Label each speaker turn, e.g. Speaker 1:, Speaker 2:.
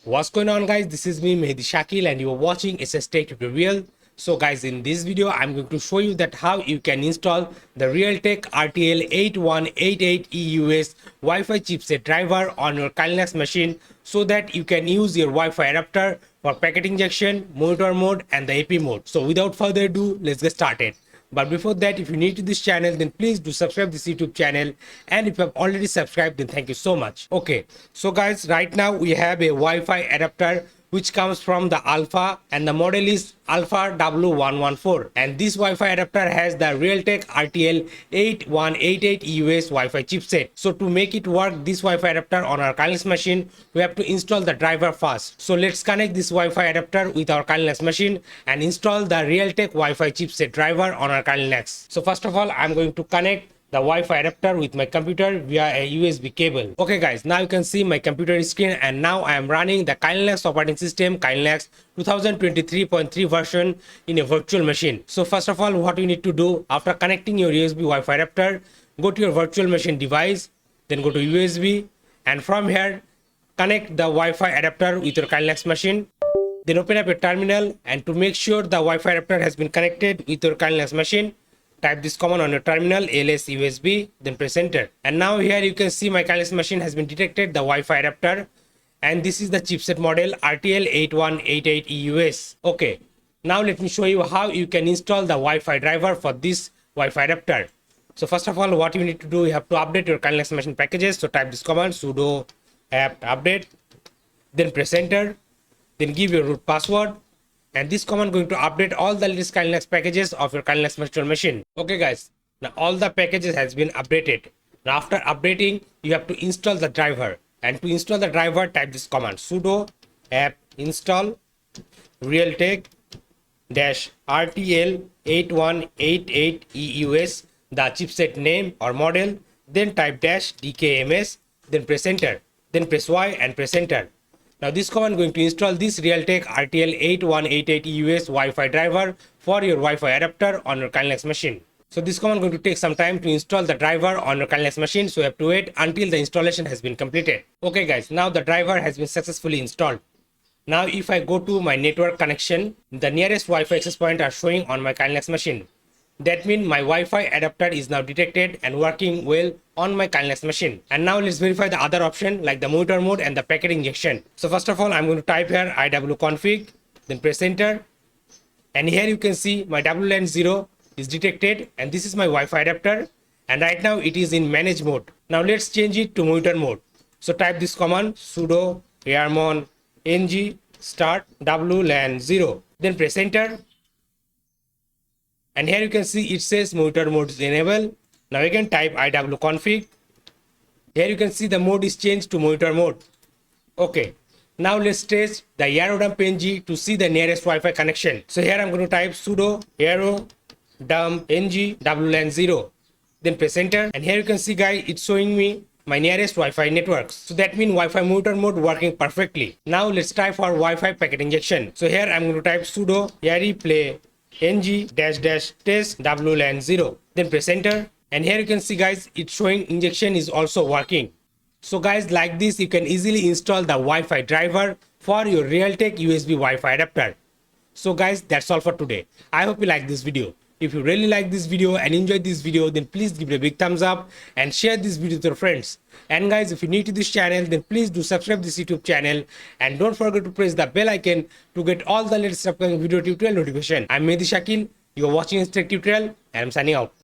Speaker 1: What's going on, guys? This is me, Mehdi Shakil, and you are watching SS Tech Tutorial. So guys, in this video I'm going to show you that how you can install the Realtek RTL8188EUS Wi-Fi chipset driver on your Linux machine so that you can use your Wi-Fi adapter for packet injection, monitor mode and the AP mode. So without further ado, let's get started. But before that, if you're new to this channel, then please do subscribe this YouTube channel, and if you have already subscribed, then thank you so much. Okay, so guys, right now we have a Wi-Fi adapter which comes from the Alpha, and the model is Alpha W114, and this Wi-Fi adapter has the Realtek RTL8188EUS Wi-Fi chipset. So to make it work, this Wi-Fi adapter on our Linux machine, we have to install the driver first. So let's connect this Wi-Fi adapter with our Linux machine and install the Realtek Wi-Fi chipset driver on our Linux. So first of all, I'm going to connect the Wi-Fi adapter with my computer via a USB cable. Okay guys, now you can see my computer screen, and now I am running the Linux operating system, Linux 2023.3 version in a virtual machine. So first of all, what you need to do after connecting your USB Wi-Fi adapter, go to your virtual machine device, then go to USB, and from here connect the Wi-Fi adapter with your Linux machine. Then open up your terminal, and to make sure the Wi-Fi adapter has been connected with your Linux machine, type this command on your terminal, ls usb, then press enter. And now here you can see my Linux machine has been detected the Wi-Fi adapter, and this is the chipset model RTL8188EUS. Okay, now let me show you how you can install the Wi-Fi driver for this Wi-Fi adapter. So first of all, what you need to do, you have to update your Linux machine packages. So type this command sudo apt update, then press enter, then give your root password. And this command going to update all the latest Linux packages of your Linux virtual machine. Okay guys, now all the packages has been updated. Now after updating, you have to install the driver. And to install the driver, type this command sudo apt install realtek RTL8188EUS, the chipset name or model, then type -dkms, then press enter, then press Y and press enter. Now this command going to install this Realtek RTL8188EUS Wi-Fi driver for your Wi-Fi adapter on your Linux machine. So this command going to take some time to install the driver on your Linux machine, so you have to wait until the installation has been completed. Okay guys, now the driver has been successfully installed. Now if I go to my network connection, the nearest Wi-Fi access point are showing on my Linux machine. That means my Wi-Fi adapter is now detected and working well on my Linux machine. And now let's verify the other option like the monitor mode and the packet injection. So first of all, I'm going to type here iwconfig, then press enter. And here you can see my WLAN 0 is detected, and this is my Wi-Fi adapter. And right now it is in manage mode. Now let's change it to monitor mode. So type this command sudo yarmon ng start WLAN 0, then press enter. And here you can see it says monitor mode is enabled. Now you can type iwconfig. Here you can see the mode is changed to monitor mode. Okay, now let's test the arrow dump ng to see the nearest Wi-Fi connection. So here I'm going to type sudo arrow dump ng WLAN 0, then press enter. And here you can see guys, it's showing me my nearest Wi-Fi networks. So that means Wi-Fi monitor mode working perfectly. Now let's try for Wi-Fi packet injection. So here I'm going to type sudo yari play ng --test WLAN 0, then press enter. And here you can see guys, it's showing injection is also working. So guys, like this you can easily install the Wi-Fi driver for your Realtek USB Wi-Fi adapter. So guys, that's all for today. I hope you like this video. If you really like this video and enjoyed this video, then please give it a big thumbs up and share this video with your friends. And guys, if you're new to this channel, then please do subscribe this YouTube channel, and don't forget to press the bell icon to get all the latest upcoming video tutorial notification. I'm Mehdi Shakil, you're watching this tech tutorial, and I'm signing out.